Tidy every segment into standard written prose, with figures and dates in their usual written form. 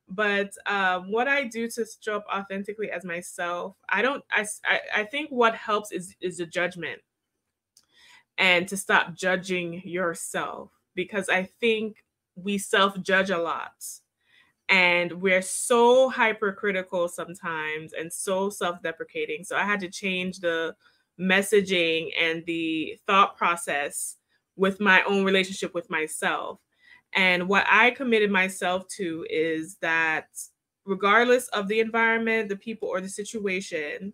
But what I do to show up authentically as myself, I don't. I think what helps is the judgment, and to stop judging yourself, because I think we self judge a lot, and we're so hypercritical sometimes and so self-deprecating. So I had to change the messaging and the thought process with my own relationship with myself. And what I committed myself to is that regardless of the environment, the people, or the situation,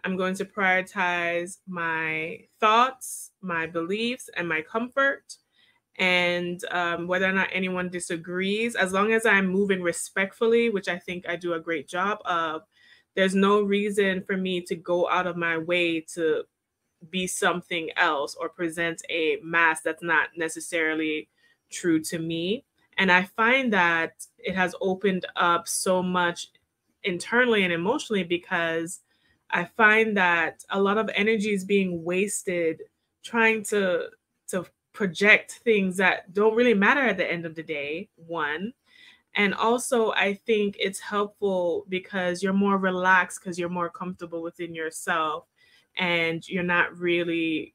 I'm going to prioritize my thoughts, my beliefs, and my comfort. And whether or not anyone disagrees, as long as I'm moving respectfully, which I think I do a great job of, there's no reason for me to go out of my way to be something else or present a mask that's not necessarily true to me. And I find that it has opened up so much internally and emotionally, because I find that a lot of energy is being wasted trying to project things that don't really matter at the end of the day. One, and also I think it's helpful because you're more relaxed, because you're more comfortable within yourself, and you're not really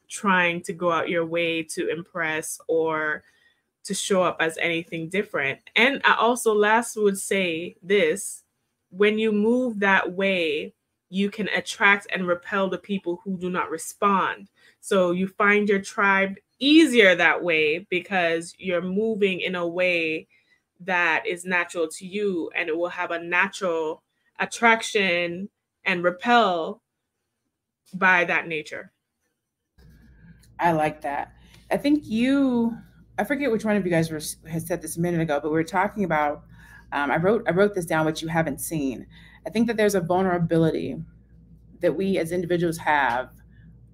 trying to go out your way to impress or to show up as anything different. And I also last would say this: when you move that way, you can attract and repel the people who do not respond. So you find your tribe easier that way, because you're moving in a way that is natural to you, and it will have a natural attraction and repel by that nature. I like that. I think I forget which one of you guys has said this a minute ago, but we were talking about. I wrote this down, what you haven't seen. I think that there's a vulnerability that we as individuals have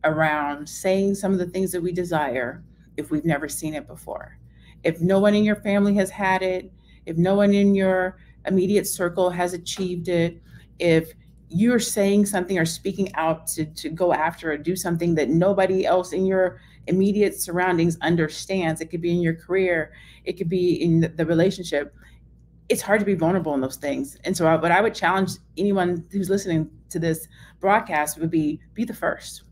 around saying some of the things that we desire if we've never seen it before. If no one in your family has had it, if no one in your immediate circle has achieved it, if you're saying something or speaking out to go after or do something that nobody else in your immediate surroundings understands, it could be in your career, it could be in the relationship. It's hard to be vulnerable in those things. And so, what I would challenge anyone who's listening to this broadcast would be the first.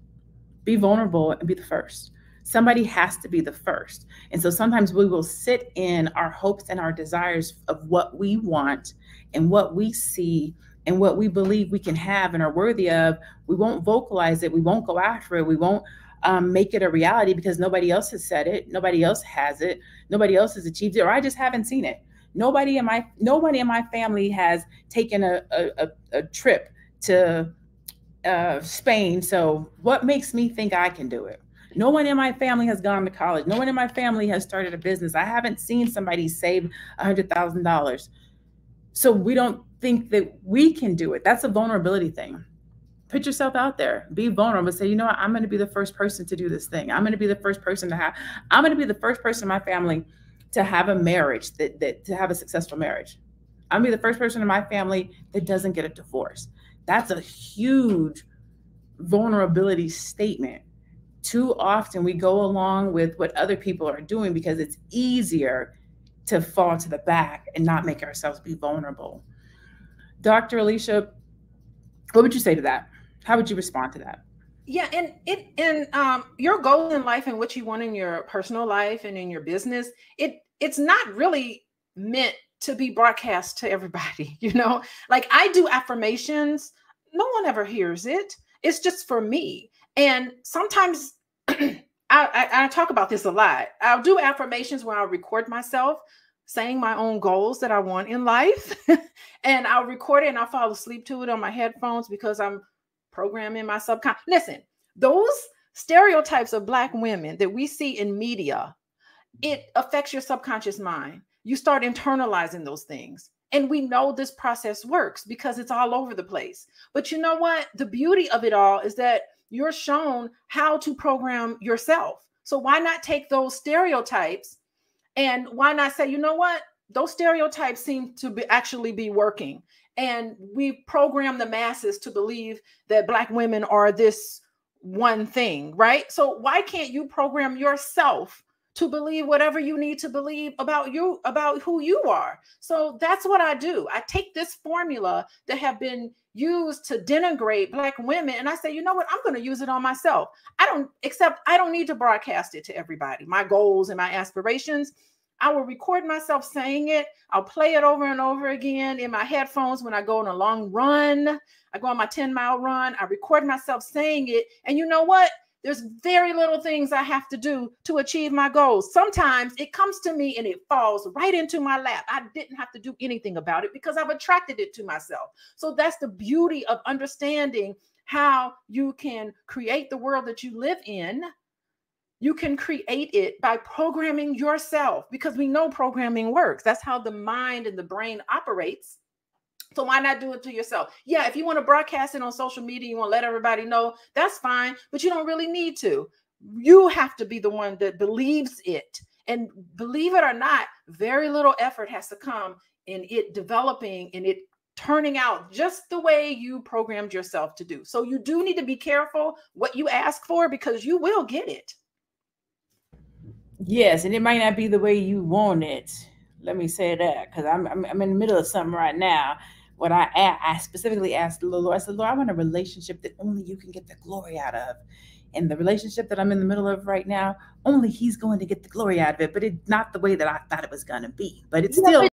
Be vulnerable and be the first. Somebody has to be the first. And so sometimes we will sit in our hopes and our desires of what we want and what we see and what we believe we can have and are worthy of. We won't vocalize it. We won't go after it. We won't make it a reality because nobody else has said it. Nobody else has it. Nobody else has achieved it, or I just haven't seen it. Nobody in my family has taken a trip to Spain. So what makes me think I can do it? No one in my family has gone to college. No one in my family has started a business. I haven't seen somebody save $100,000. So we don't think that we can do it. That's a vulnerability thing. Put yourself out there. Be vulnerable. Say, you know what? I'm going to be the first person to do this thing. I'm going to be the first person to have. I'm going to be the first person in my family to have a marriage that to have a successful marriage. I'm going to be the first person in my family that doesn't get a divorce. That's a huge vulnerability statement. Too often we go along with what other people are doing because it's easier to fall to the back and not make ourselves be vulnerable. Dr. Alicia, what would you say to that? How would you respond to that? Yeah, and your goals in life and what you want in your personal life and in your business, it's not really meant to be broadcast to everybody, you know? Like I do affirmations, no one ever hears it. It's just for me. And sometimes I talk about this a lot. I'll do affirmations where I'll record myself saying my own goals that I want in life. And I'll record it and I'll fall asleep to it on my headphones because I'm programming my subconscious. Listen, those stereotypes of Black women that we see in media, it affects your subconscious mind. You start internalizing those things. And we know this process works because it's all over the place. But you know what? The beauty of it all is that you're shown how to program yourself. So why not take those stereotypes and why not say, you know what? Those stereotypes seem to actually be working. And we program the masses to believe that Black women are this one thing, right? So why can't you program yourself to believe whatever you need to believe about you, about who you are. So that's what I do. I take this formula that have been used to denigrate Black women, and I say, you know what, I'm going to use it on myself. I don't need to broadcast it to everybody. My goals and my aspirations, I will record myself saying it. I'll play it over and over again in my headphones when I go on a long run. I go on my 10-mile run. I record myself saying it. And you know what? There's very little things I have to do to achieve my goals. Sometimes it comes to me and it falls right into my lap. I didn't have to do anything about it because I've attracted it to myself. So that's the beauty of understanding how you can create the world that you live in. You can create it by programming yourself, because we know programming works. That's how the mind and the brain operates. So why not do it to yourself? Yeah, if you want to broadcast it on social media, you want to let everybody know, that's fine, but you don't really need to. You have to be the one that believes it. And believe it or not, very little effort has to come in it developing and it turning out just the way you programmed yourself to do. So you do need to be careful what you ask for, because you will get it. Yes, and it might not be the way you want it. Let me say that, because I'm in the middle of something right now. What I specifically asked the Lord, I said, Lord, I want a relationship that only you can get the glory out of. And the relationship that I'm in the middle of right now, only He's going to get the glory out of it, but it's not the way that I thought it was going to be. But it's still